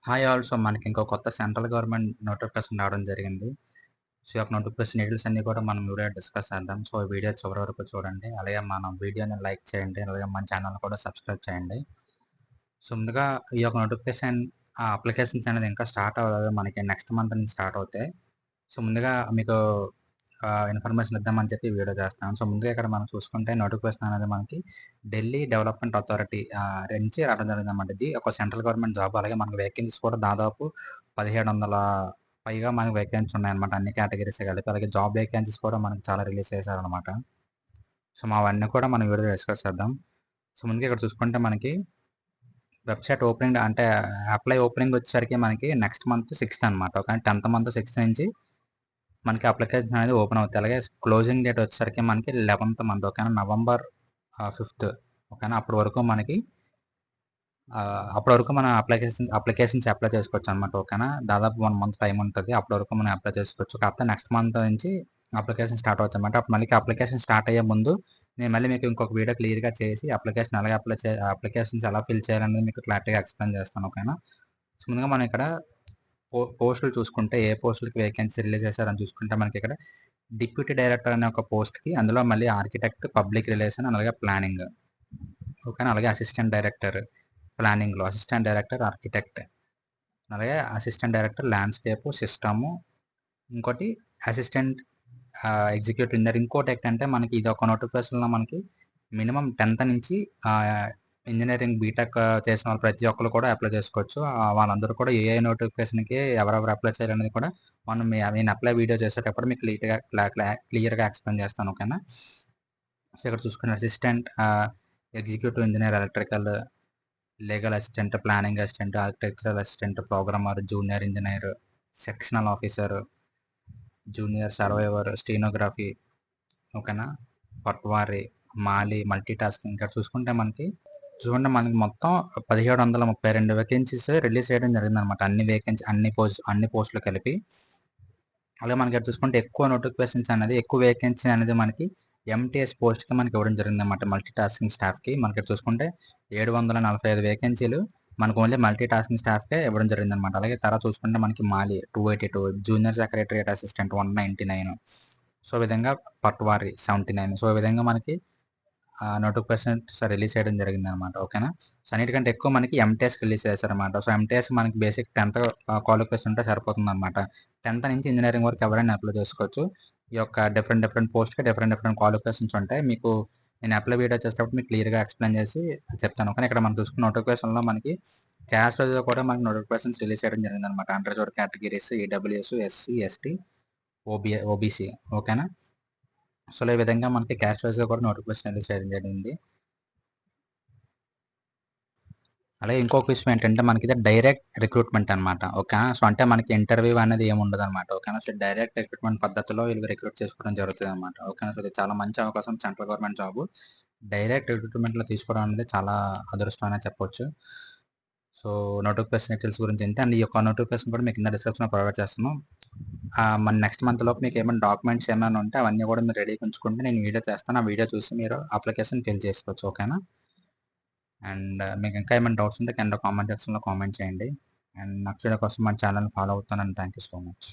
Hi all. So, మనకి ఇంకో కొత్త సెంట్రల్ గవర్నమెంట్ నోటిఫికేషన్ రావడం జరిగింది. సో, ఈ యొక్క నోటిఫికేషన్ డీటెయిల్స్ అన్నీ కూడా మనం వీడియోలో డిస్కస్ చేద్దాం. సో, ఈ వీడియో చివరి వరకు చూడండి. అలాగే మన వీడియోని లైక్ చేయండి. అలాగే మన ఛానల్ కూడా సబ్స్క్రైబ్ చేయండి. సో, ముందుగా ఈ యొక్క నోటిఫికేషన్ అప్లికేషన్స్ అనేది ఇంకా స్టార్ట్ అవ్వలేదు. మనకి నెక్స్ట్ మంత్ నుంచి స్టార్ట్ అవుతాయి. సో, ముందుగా మీకు ఇన్ఫర్మేషన్ ఇద్దామని చెప్పి వీడియో చేస్తున్నాను. సో, ముందుగా ఇక్కడ మనం చూసుకుంటే నోటిఫికేషన్ అనేది మనకి ఢిల్లీ డెవలప్మెంట్ అథారిటీ నుంచి రావడం జరిగిందన్నమాట. ఇది ఒక సెంట్రల్ గవర్నమెంట్ జాబ్. అలాగే మనకు వేకెన్సీస్ కూడా దాదాపు 1700 పైగా మనకు వేకెన్సీస్ ఉన్నాయన్నమాట. అన్ని కేటగిరీస్ కలిపి. అలాగే జాబ్ వేకెన్సీస్ కూడా మనకు చాలా రిలీజ్ చేశారనమాట. సో, అవన్నీ కూడా మనం వీడియోలో డిస్కస్ చేద్దాం. సో, ముందుగా ఇక్కడ చూసుకుంటే మనకి వెబ్‌సైట్ ఓపెనింగ్ అంటే అప్లై ఓపెనింగ్ వచ్చేసరికి మనకి నెక్స్ట్ మంత్ 6థ్ అనమాట. ఓకే. 10థ్ మంత్ 6థ్ నుంచి మనకి అప్లికేషన్ అనేది ఓపెన్ అవుతాయి. అలాగే క్లోజింగ్ డేట్ వచ్చేసరికి మనకి 11థ్ మంత్. ఓకేనా. November fifth. ఓకేనా. అప్పటి వరకు మనం అప్లికేషన్స్ అప్లై చేసుకోవచ్చు అనమాట. ఓకేనా. దాదాపు 1 మంత్ టైం ఉంటుంది. అప్పటి వరకు మనం అప్లై చేసుకోవచ్చు. కాకపోతే నెక్స్ట్ మంత్ నుంచి అప్లికేషన్ స్టార్ట్ అవుతుంది అనమాట. అప్పుడు మళ్ళీ అప్లికేషన్ స్టార్ట్ అయ్యే ముందు నేను మళ్ళీ మీకు ఇంకొక వీడియో క్లియర్‌గా చేసి అప్లికేషన్స్ ఎలా ఫిల్ చేయాలనేది మీకు క్లారిటీగా ఎక్స్‌ప్లెయిన్ చేస్తాను. ఓకేనా. సో, ముందుగా మనం ఇక్కడ పోస్టులు చూసుకుంటే ఏ పోస్టులకి వేకెన్సీ రిలీజ్ చేశారని చూసుకుంటే మనకి ఇక్కడ డిప్యూటీ డైరెక్టర్ అనే ఒక పోస్ట్‌కి అందులో మళ్ళీ ఆర్కిటెక్ట్, పబ్లిక్ రిలేషన్ అలాగే ప్లానింగ్. ఓకేనా. అలాగే అసిస్టెంట్ డైరెక్టర్ ప్లానింగ్‌లో అసిస్టెంట్ డైరెక్టర్ ఆర్కిటెక్ట్. అలాగే అసిస్టెంట్ డైరెక్టర్ ల్యాండ్‌స్కేప్ సిస్టము. ఇంకోటి అసిస్టెంట్ ఎగ్జిక్యూటివ్ ఇంజినీర్. ఇంకోటేంటంటే మనకి ఇదొక నోటిఫికేషన్‌లో మనకి మినిమమ్ 10థ్ నుంచి ఇంజినీరింగ్ బీటెక్ చేసిన వాళ్ళు ప్రతి ఒక్కళ్ళు కూడా అప్లై చేసుకోవచ్చు. వాళ్ళందరూ కూడా ఏ నోటిఫికేషన్‌కి ఎవరెవరు అప్లై చేయాలనేది కూడా నేను అప్లై వీడియో చేసేటప్పుడు మీకు క్లియర్‌గా ఎక్స్‌ప్లెయిన్ చేస్తాను. ఓకేనా. సో, ఇక్కడ చూసుకున్న assistant executive engineer electrical, legal assistant, planning assistant, architectural assistant, programmer, junior engineer, sectional officer, junior survivor, stenography. ఓకేనా. పట్వారీ, మాలి, మల్టీ టాస్కింగ్. ఇక్కడ చూసుకుంటే మనకి మొత్తం 1732 వేకెన్సీస్ రిలీజ్ చేయడం జరిగిందనమాట. అన్ని పోస్టులు కలిపి. అలాగే మనకి ఇక్కడ చూసుకుంటే ఎక్కువ వేకెన్సీ అనేది మనకి ఎంటీఎస్ పోస్ట్‌కి మనకి ఇవ్వడం జరిగిందనమాట. మల్టీ టాస్కింగ్ స్టాఫ్‌కి. మనకి ఇక్కడ చూసుకుంటే 745 వేకెన్సీలు మనకు ఓన్లీ మల్టీ టాస్కింగ్ స్టాఫ్‌కే ఇవ్వడం జరిగిందనమాట. అలాగే తర్వాత చూసుకుంటే మనకి మాలి 282, జూనియర్ సెక్రటరియట్ అసిస్టెంట్ 199. సో, ఈ విధంగా పట్వారీ 79. సో, ఈ విధంగా మనకి నోటిఫికేషన్స్ రిలీజ్ చేయడం జరిగిందనమాట. ఓకేనా. సో, అన్నిటికంటే ఎక్కువ మనకి ఎంటీఎస్‌కి రిలీజ్ చేశారనమాట. సో, ఎంటీఎస్ మనకి బేసిక్ 10థ్ క్వాలిఫికేషన్ ఉంటే సరిపోతుందనమాట. 10థ్ నుంచి ఇంజినీరింగ్ వరకు ఎవరైనా అప్లై చేసుకోవచ్చు. ఈ యొక్క డిఫరెంట్ పోస్ట్‌కి డిఫరెంట్ క్వాలిఫికేషన్స్ ఉంటాయి. మీకు నేను అప్లై వీడియో చేసేటప్పుడు మీకు క్లియర్‌గా ఎక్స్‌ప్లెయిన్ చేసి చెప్తాను. కానీ ఇక్కడ మనం చూసుకున్న నోటిఫికేషన్‌లో మనకి క్యాస్ట్ వైస్‌గా కూడా మనకి నోటిఫికేషన్స్ రిలీజ్ చేయడం జరిగిందనమాట. Unreserved categories, EWS, SC, ST, OBC. ఓకేనా. సో, ఈ విధంగా మనకి క్యాస్ట్ వైస్‌గా కూడా నోటిఫికేషన్ రిలీజ్ చేయడం జరిగింది. అలాగే ఇంకొక విషయం ఏంటంటే మనకిది డైరెక్ట్ రిక్రూట్మెంట్ అనమాట. ఓకేనా. సో, అంటే మనకి ఇంటర్వ్యూ అనేది ఏమి ఉండదనమాట. ఓకేనా. సో, డైరెక్ట్ రిక్రూట్మెంట్ పద్ధతిలో వీళ్ళు రిక్రూట్ చేసుకోవడం జరుగుతదనమాట. ఓకేనా. సో, ఇది చాలా మంచి అవకాశం సెంట్రల్ గవర్నమెంట్ జాబు. డైరెక్ట్ రిక్రూట్మెంట్‌లో తీసుకోవడం అనేది చాలా అదృష్టం అనే చెప్పొచ్చు. సో, నోటిఫికేషన్ డీటెయిల్స్ గురించి ఇంతే. అండ్ ఈ యొక్క నోటిఫికేషన్ కూడా మీకు కింద డిస్క్రిప్షన్‌లో ప్రొవైడ్ చేస్తాను. మన నెక్స్ట్ మంత్ లోపు మీకు ఏమైనా డాక్యుమెంట్స్ ఏమైనా ఉంటే అవన్నీ కూడా మీరు రెడీగా ఉంచుకుంటే నేను వీడియో చేస్తాను. ఆ వీడియో చూసి మీరు అప్లికేషన్ ఫిల్ చేసుకోవచ్చు. ఓకేనా. అండ్ మీకు ఇంకా ఏమైనా డౌట్స్ ఉంటే కింద కామెంట్ సెక్షన్‌లో కామెంట్ చేయండి. అండ్ నెక్స్ట్ వీడియో కోసం మన ఛానల్‌ని ఫాలో అవుతాను. And thank you so much.